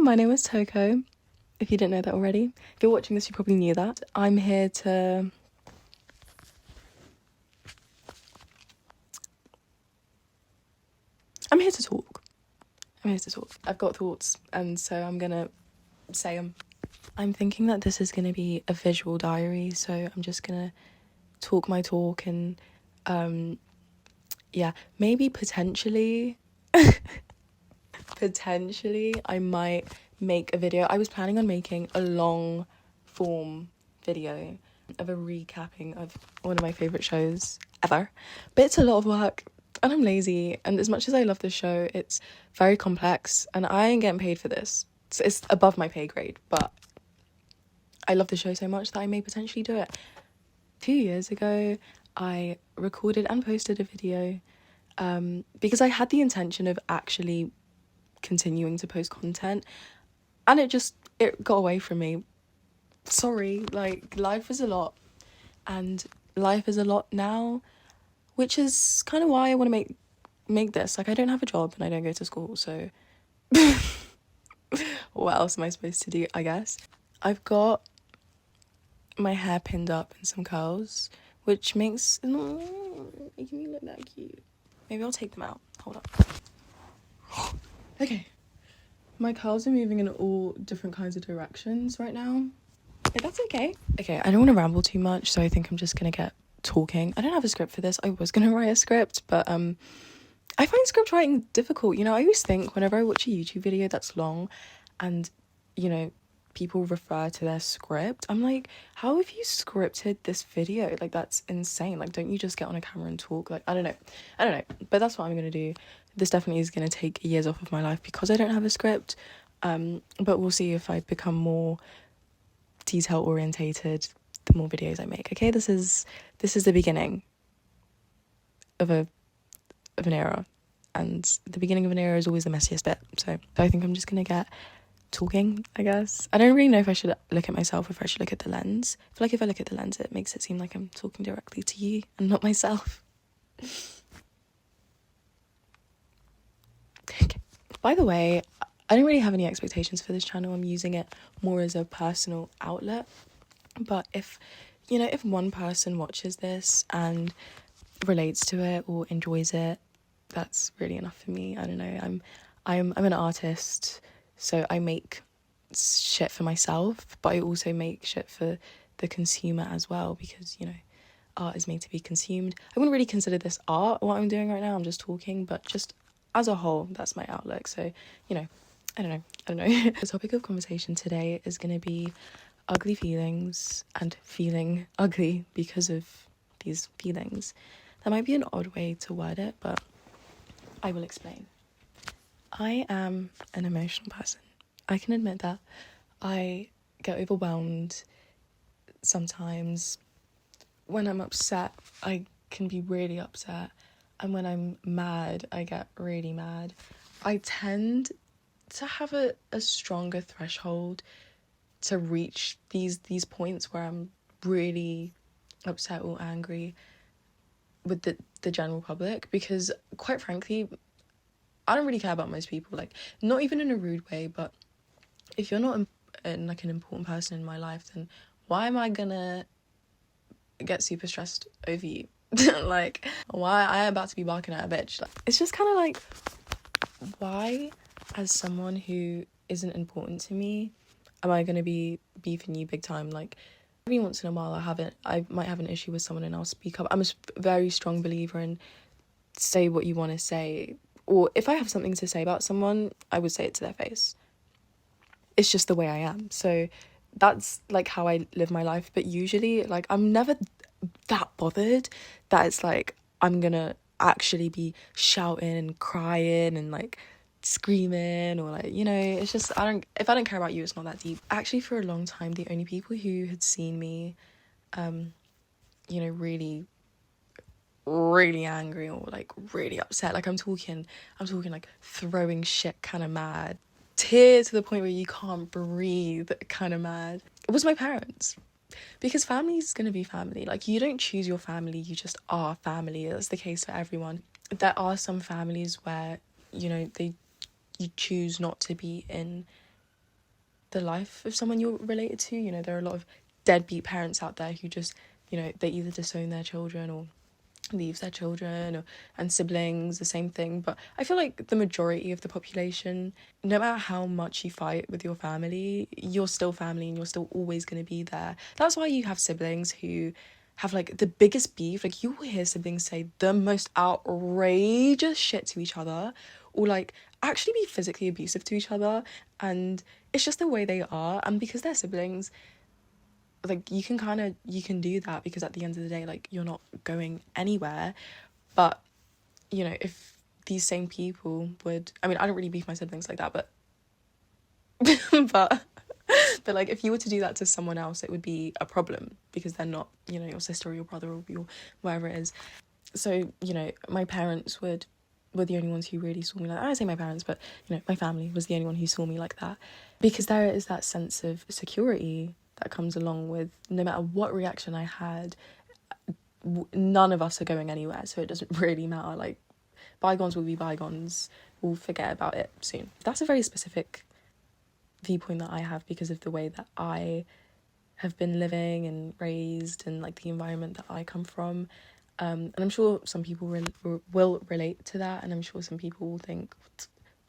my name is Toko, if you didn't know that already. If you're watching this, you probably knew that. I'm here to talk. I've got thoughts, and so I'm gonna say them. I'm thinking that this is gonna be a visual diary, so I'm just gonna talk my talk and, maybe potentially I might make a video. I was planning on making a long form video of a recapping of one of my favourite shows ever, but it's a lot of work and I'm lazy, and as much as I love this show, it's very complex and I ain't getting paid for this. It's above my pay grade, but I love the show so much that I may potentially do it. 2 years ago I recorded and posted a video because I had the intention of actually continuing to post content, and it got away from me. Sorry, like, life is a lot, and life is a lot now, which is kind of why I want to make this. Like, I don't have a job and I don't go to school, so what else am I supposed to do, I guess? I've got my hair pinned up in some curls, which makes me look that cute. Maybe I'll take them out. Hold up. Okay. My curls are moving in all different kinds of directions right now. That's okay. Okay, I don't want to ramble too much, so I think I'm just going to get talking. I don't have a script for this. I was going to write a script, but I find script writing difficult. You know, I always think whenever I watch a YouTube video that's long and, you know, people refer to their script, I'm like, how have you scripted this video? Like, that's insane. Like, don't you just get on a camera and talk? Like, I don't know, but that's what I'm gonna do. This definitely is gonna take years off of my life because I don't have a script, but we'll see if I become more detail orientated the more videos I make. Okay, this is the beginning of an era, and the beginning of an era is always the messiest bit, so I think I'm just gonna get talking, I guess. I don't really know if I should look at myself or if I should look at the lens. I feel like if I look at the lens, it makes it seem like I'm talking directly to you and not myself. Okay. By the way, I don't really have any expectations for this channel. I'm using it more as a personal outlet, but if one person watches this and relates to it or enjoys it, that's really enough for me. I don't know, I'm an artist, so I make shit for myself, but I also make shit for the consumer as well, because, you know, art is made to be consumed. I wouldn't really consider this art, what I'm doing right now. I'm just talking, but just as a whole, that's my outlook. So, you know, I don't know. The topic of conversation today is going to be ugly feelings and feeling ugly because of these feelings. That might be an odd way to word it, but I will explain. I am an emotional person. I can admit that. I get overwhelmed sometimes. When I'm upset, I can be really upset. And when I'm mad, I get really mad. I tend to have a stronger threshold to reach these points where I'm really upset or angry with the general public, because, quite frankly, I don't really care about most people. Like, not even in a rude way, but if you're not an important person in my life, then why am I gonna get super stressed over you? Like, why I am about to be barking at a bitch? Like, it's just kind of like, why, as someone who isn't important to me, am I gonna be beefing you big time? Like, every once in a while I might have an issue with someone and I'll speak up. I'm a very strong believer in say what you want to say, or if I have something to say about someone, I would say it to their face. It's just the way I am. So that's like how I live my life. But usually, like, I'm never that bothered that it's like I'm gonna actually be shouting and crying and like screaming, or like, you know, it's just if I don't care about you, it's not that deep. Actually, for a long time, the only people who had seen me you know, really angry or like really upset, like I'm talking like throwing shit kind of mad, tears to the point where you can't breathe kind of mad, it was my parents. Because family is going to be family. Like, you don't choose your family, you just are family. That's the case for everyone. There are some families where, you know, you choose not to be in the life of someone you're related to. You know, there are a lot of deadbeat parents out there who just, you know, they either disown their children or leaves their children, and siblings, the same thing. But I feel like the majority of the population, no matter how much you fight with your family, you're still family and you're still always going to be there. That's why you have siblings who have like the biggest beef. Like, you will hear siblings say the most outrageous shit to each other, or like actually be physically abusive to each other, and it's just the way they are. And because they're siblings, like, you can do that, because at the end of the day, like, you're not going anywhere. But, you know, if these same people would, I mean, I don't really beef my siblings like that, but but like, if you were to do that to someone else, it would be a problem, because they're not, you know, your sister or your brother or your whatever it is. So, you know, my parents were the only ones who really saw me like that. I say my parents, but, you know, my family was the only one who saw me like that, because there is that sense of security that comes along with, no matter what reaction I had, none of us are going anywhere, so it doesn't really matter. Like, bygones will be bygones, we'll forget about it soon. That's a very specific viewpoint that I have, because of the way that I have been living and raised, and like the environment that I come from. And I'm sure some people will relate to that, and I'm sure some people will think,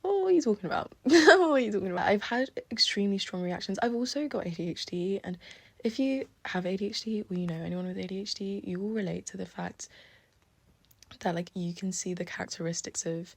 what are you talking about? What are you talking about? I've had extremely strong reactions. I've also got ADHD, and if you have ADHD, or you know anyone with ADHD, you will relate to the fact that, like, you can see the characteristics of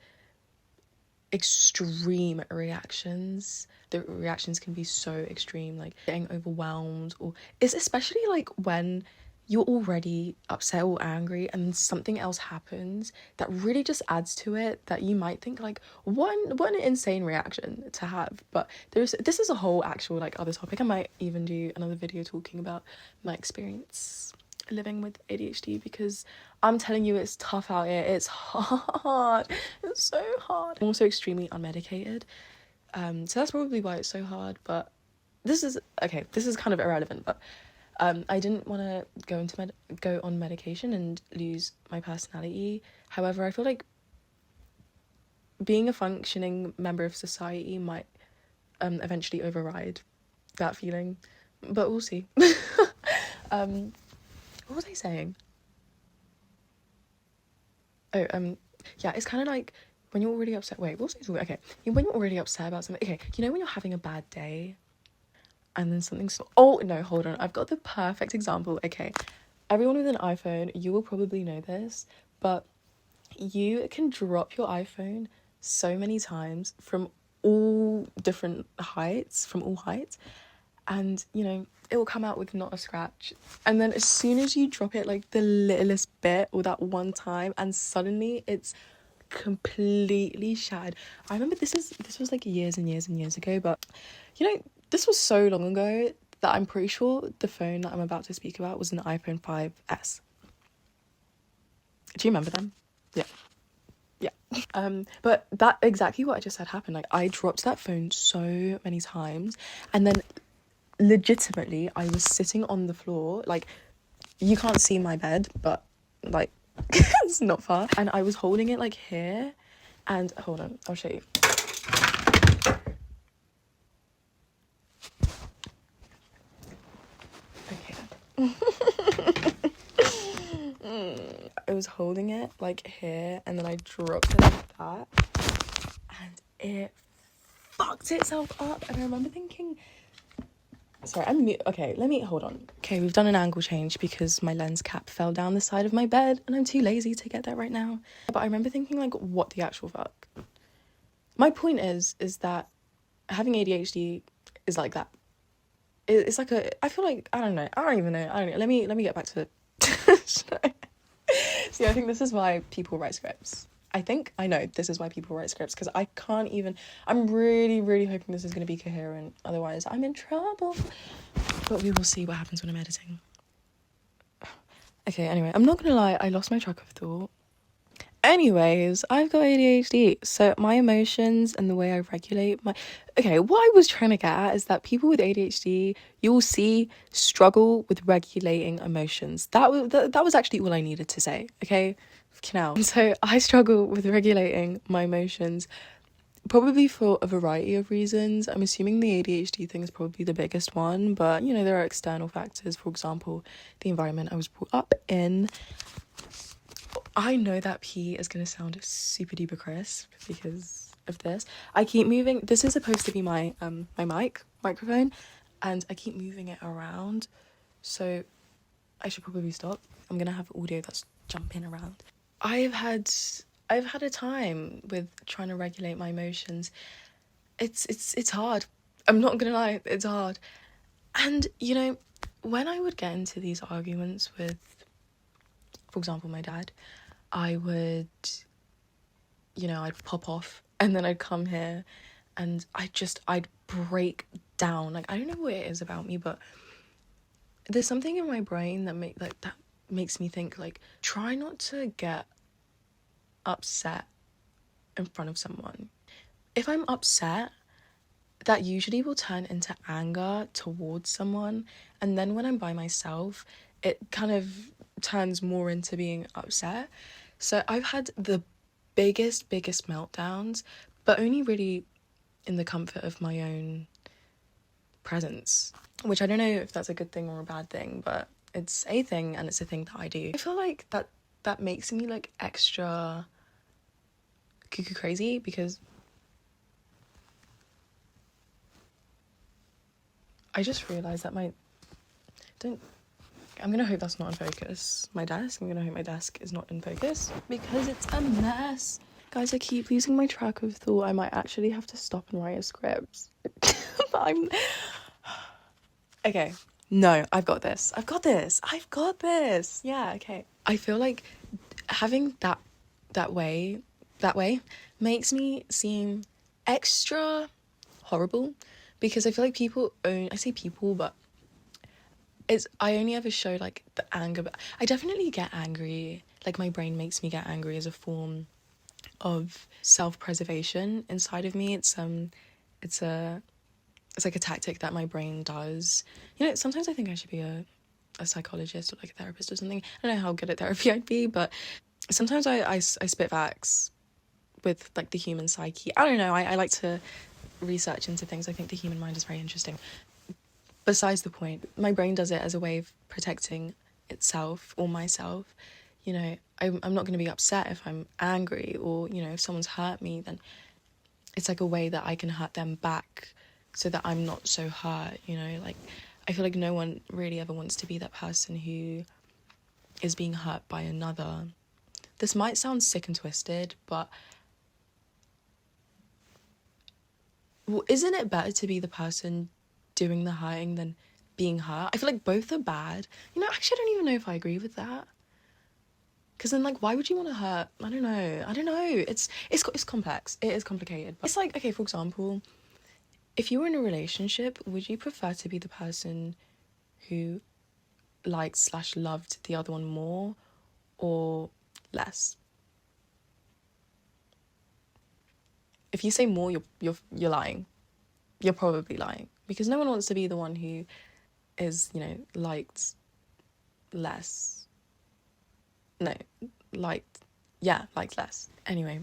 extreme reactions. The reactions can be so extreme, like getting overwhelmed, or it's especially like when you're already upset or angry and something else happens that really just adds to it, that you might think like, what an insane reaction to have. But this is a whole actual like other topic. I might even do another video talking about my experience living with ADHD, because I'm telling you, it's tough out here. It's hard. It's so hard. I'm also extremely unmedicated, so that's probably why it's so hard. But this is kind of irrelevant, but I didn't want to go on medication and lose my personality. However, I feel like being a functioning member of society might eventually override that feeling, but we'll see. What was I saying? Oh, yeah, it's kind of like when you're already upset. Wait, what was I talking about? Okay, when you're already upset about something. Okay, you know when you're having a bad day, and then something's... Oh, no, hold on. I've got the perfect example. Okay, everyone with an iPhone, you will probably know this, but you can drop your iPhone so many times from all different heights, and, you know, it will come out with not a scratch. And then as soon as you drop it, like, the littlest bit, or that one time, and suddenly it's completely shattered. I remember this was like years and years and years ago, but, you know, this was so long ago that I'm pretty sure the phone that I'm about to speak about was an iPhone 5S. Do you remember them? Yeah. But that exactly what I just said happened. Like, I dropped that phone so many times, and then legitimately I was sitting on the floor. Like, you can't see my bed, but like it's not far, and I was holding it like here, and hold on, I'll show you. I was holding it like here, and then I dropped it like that, and it fucked itself up. And I remember thinking, sorry, okay, let me hold on. Okay, we've done an angle change because my lens cap fell down the side of my bed, and I'm too lazy to get that right now. But I remember thinking, like, what the actual fuck? My point is that having ADHD is like that. It's like I feel like, I don't know. Let me get back to it. See, I think this is why people write scripts. I know this is why people write scripts, because I can't even... I'm really, really hoping this is going to be coherent. Otherwise, I'm in trouble. But we will see what happens when I'm editing. Okay, anyway, I'm not going to lie. I lost my track of thought. Anyways, I've got ADHD, so my emotions and the way I regulate my... Okay, what I was trying to get at is that people with ADHD, you will see, struggle with regulating emotions. That was actually all I needed to say, okay? Now, so I struggle with regulating my emotions, probably for a variety of reasons. I'm assuming the ADHD thing is probably the biggest one, but you know, there are external factors. For example, the environment I was brought up in. I know that P is going to sound super duper crisp because of this. I keep moving. This is supposed to be my microphone, and I keep moving it around. So I should probably stop. I'm going to have audio that's jumping around. I've had a time with trying to regulate my emotions. It's hard. I'm not going to lie, it's hard. And you know, when I would get into these arguments with, for example, my dad, I would, you know, I'd pop off and then I'd come here and I'd break down. Like, I don't know what it is about me, but there's something in my brain that makes me think, like, try not to get upset in front of someone. If I'm upset, that usually will turn into anger towards someone, and then when I'm by myself, it kind of turns more into being upset. So I've had the biggest meltdowns, but only really in the comfort of my own presence, which I don't know if that's a good thing or a bad thing, but it's a thing, and it's a thing that I do. I feel like that makes me like extra cuckoo crazy, because I just realised that I'm gonna hope that's not in focus. I'm gonna hope my desk is not in focus because it's a mess. Guys, I keep losing my track of thought. I might actually have to stop and write a script. But okay. No, I've got this. Yeah, okay. I feel like having that way makes me seem extra horrible, because I feel like I say people, but I only ever show like the anger, but I definitely get angry. Like, my brain makes me get angry as a form of self-preservation inside of me. It's like a tactic that my brain does. You know, sometimes I think I should be a psychologist or like a therapist or something. I don't know how good at therapy I'd be, but sometimes I spit facts with like the human psyche. I don't know, I like to research into things. I think the human mind is very interesting. Besides the point, my brain does it as a way of protecting itself or myself. You know, I'm not going to be upset if I'm angry, or, you know, if someone's hurt me, then it's like a way that I can hurt them back so that I'm not so hurt, you know. Like, I feel like no one really ever wants to be that person who is being hurt by another. This might sound sick and twisted, but isn't it better to be the person doing the hurting than being hurt? I feel like both are bad. You know, actually, I don't even know if I agree with that. Because then, like, why would you want to hurt? I don't know. It's complex. It is complicated. But it's like, okay, for example, if you were in a relationship, would you prefer to be the person who liked/loved the other one more or less? If you say more, you're lying. You're probably lying, because no one wants to be the one who is, you know, liked less. No, liked less. Anyway,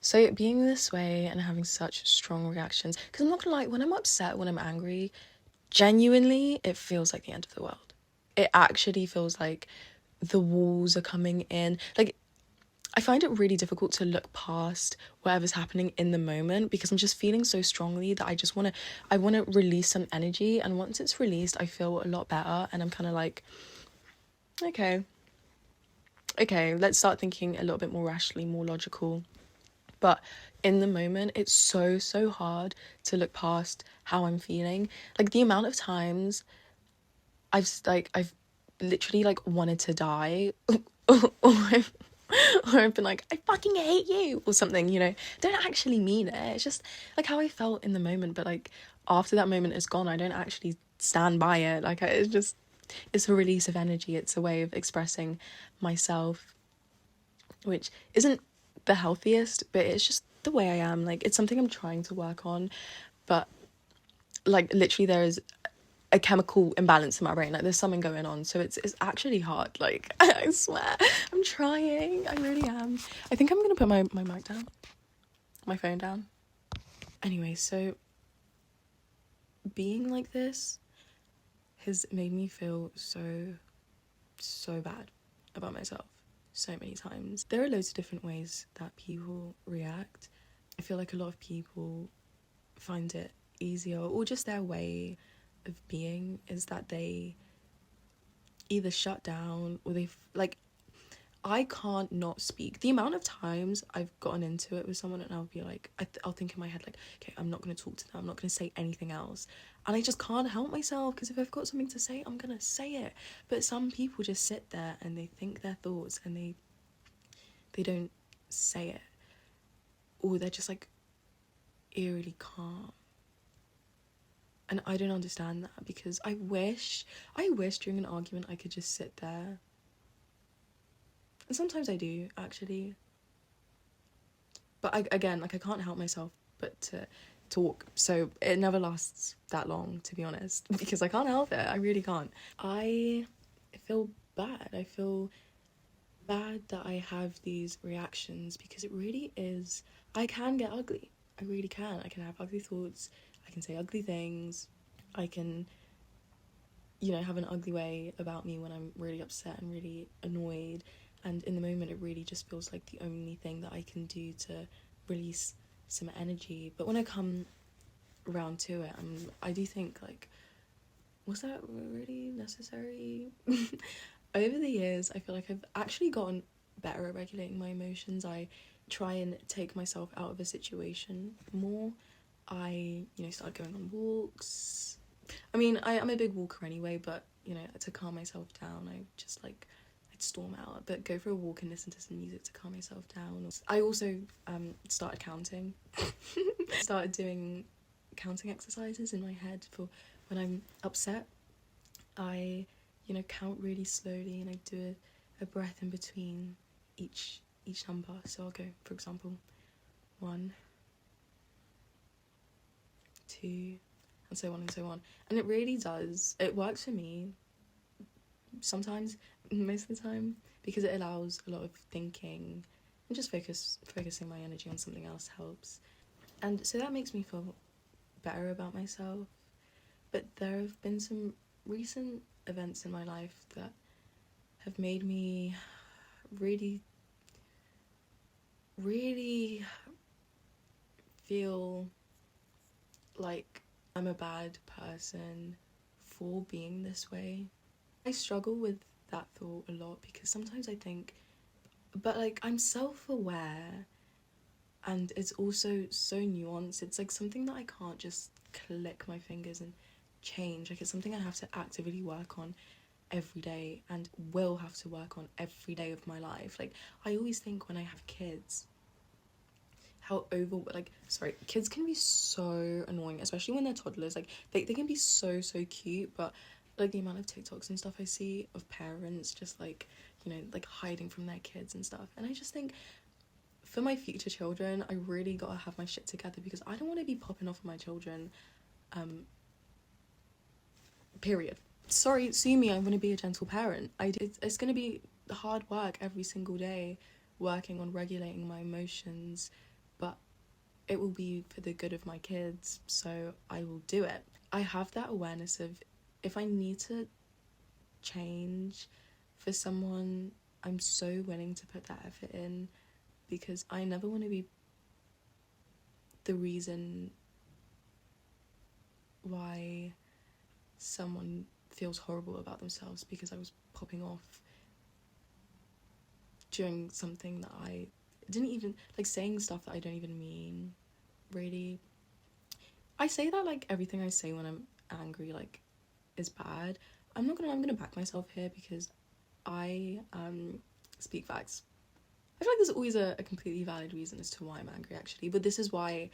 so being this way and having such strong reactions, because I'm not gonna lie, when I'm upset, when I'm angry, genuinely, it feels like the end of the world. It actually feels like the walls are coming in. Like, I find it really difficult to look past whatever's happening in the moment, because I'm just feeling so strongly that I want to release some energy, and once it's released, I feel a lot better, and I'm kind of like, okay, let's start thinking a little bit more rationally, more logical. But in the moment, it's so hard to look past how I'm feeling. Like, the amount of times I've literally like wanted to die or I've been like, I fucking hate you or something, you know. Don't actually mean it. It's just like how I felt in the moment, but like after that moment is gone, I don't actually stand by it. Like, it's a release of energy. It's a way of expressing myself, which isn't the healthiest, but it's just the way I am. Like, it's something I'm trying to work on, but like literally there is a chemical imbalance in my brain. Like, there's something going on, so it's actually hard. Like, I swear, I'm trying. I really am. I think I'm gonna put my mic down, my phone down. Anyway, so being like this has made me feel so bad about myself so many times. There are loads of different ways that people react. I feel like a lot of people find it easier, or just their way of being is that they either shut down or they like, I can't not speak. The amount of times I've gotten into it with someone and I'll be like, I'll think in my head like, okay, I'm not going to talk to them, I'm not going to say anything else, and I just can't help myself, because if I've got something to say, I'm going to say it. But some people just sit there and they think their thoughts and they don't say it, or they're just like eerily calm. And I don't understand that, because I wish during an argument I could just sit there. And sometimes I do, actually. But I can't help myself but to talk. So it never lasts that long, to be honest, because I can't help it. I really can't. I feel bad. I feel bad that I have these reactions, because it really is, I can get ugly. I really can. I can have ugly thoughts. I can say ugly things. I can, have an ugly way about me when I'm really upset and really annoyed. And in the moment, it really just feels like the only thing that I can do to release some energy. But when I come around to it, I do think, like, was that really necessary? Over the years, I feel like I've actually gotten better at regulating my emotions. I try and take myself out of a situation more. I, started going on walks. I mean, I'm a big walker anyway, but, to calm myself down, I just, like, I'd storm out, but go for a walk and listen to some music to calm myself down. I also started counting. Started doing counting exercises in my head for when I'm upset. I, count really slowly, and I do a breath in between each number. So I'll go, for example, 1, 2, and so on and so on. And it really does. It works for me sometimes, most of the time, because it allows a lot of thinking, and just focusing my energy on something else helps. And so that makes me feel better about myself. But there have been some recent events in my life that have made me really, really feel like I'm a bad person for being this way. I struggle with that thought a lot, because sometimes I think, but like, I'm self-aware, and it's also so nuanced. It's like something that I can't just click my fingers and change. Like, it's something I have to actively work on every day, and will have to work on every day of my life. Like, I always think when I have kids, how kids can be so annoying, especially when they're toddlers. Like, they can be so cute, but like, the amount of TikToks and stuff I see of parents just like, like hiding from their kids and stuff. And I just think, for my future children, I really gotta have my shit together, because I don't want to be popping off on my children, period. Sorry, sue me, I'm gonna be a gentle parent. It's gonna be hard work every single day, working on regulating my emotions, but it will be for the good of my kids, so I will do it. I have that awareness of, if I need to change for someone, I'm so willing to put that effort in, because I never want to be the reason why someone feels horrible about themselves because I was popping off during something that I didn't even, like, saying stuff that I don't even mean, really. I say that, like, everything I say when I'm angry, like, is bad. I'm gonna back myself here, because I speak facts. I feel like there's always a completely valid reason as to why I'm angry, actually, but this is why,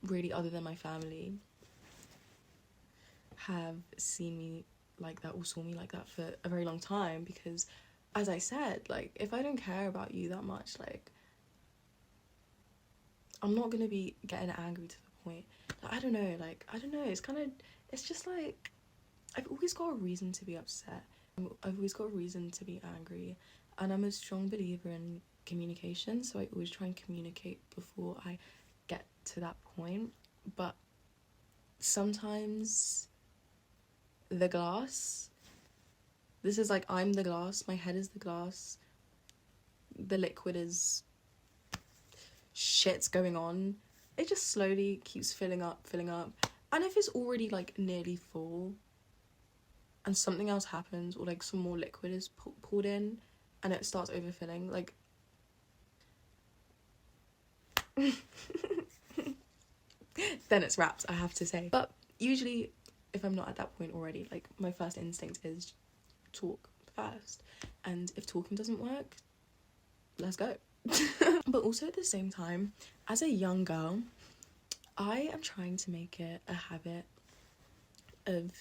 really, other than my family, have seen me like that, or saw me like that, for a very long time. Because, as I said, like, if I don't care about you that much, like, I'm not gonna be getting angry to the point, like, I don't know, it's just like, I've always got a reason to be upset. I've always got a reason to be angry, and I'm a strong believer in communication, so I always try and communicate before I get to that point, but sometimes the glass, this is like, I'm the glass, my head is the glass, the liquid is shit's going on, it just slowly keeps filling up, and if it's already like nearly full and something else happens, or like some more liquid is poured in and it starts overfilling, like then it's wraps, I have to say. But usually if I'm not at that point already, like my first instinct is talk first, and if talking doesn't work, let's go. But also at the same time, as a young girl, I am trying to make it a habit of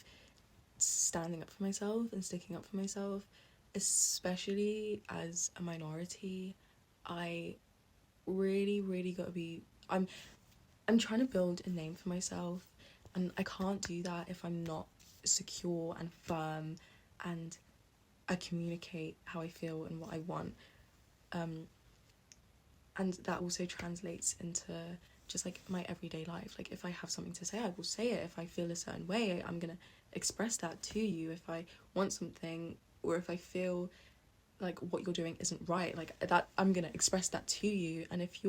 standing up for myself and sticking up for myself, especially as a minority. I really gotta be, I'm trying to build a name for myself, and I can't do that if I'm not secure and firm and I communicate how I feel and what I want. And that also translates into just like my everyday life. Like if I have something to say, I will say it. If I feel a certain way, I'm gonna express that to you. If I want something, or if I feel like what you're doing isn't right, like that, I'm gonna express that to you. And if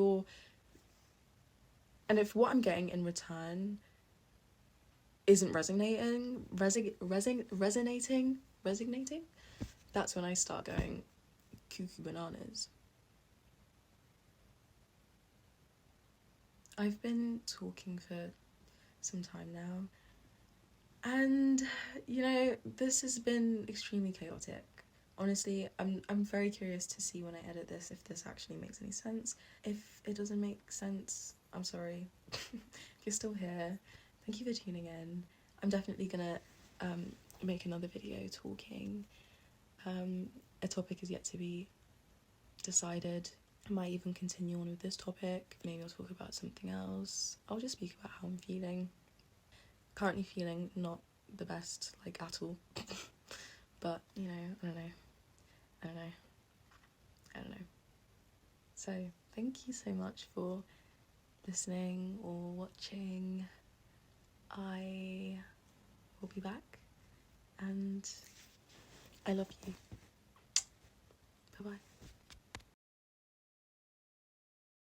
what I'm getting in return isn't resonating, that's when I start going cuckoo bananas. I've been talking for some time now, and you know, this has been extremely chaotic. Honestly, I'm very curious to see when I edit this if this actually makes any sense. If it doesn't make sense, I'm sorry. If you're still here, thank you for tuning in. I'm definitely gonna make another video talking. A topic is yet to be decided. I might even continue on with this topic. Maybe I'll talk about something else. I'll just speak about how I'm feeling. Currently feeling not the best, like, at all. But, you know, I don't know. So, thank you so much for listening or watching. I will be back, and I love you. Bye-bye.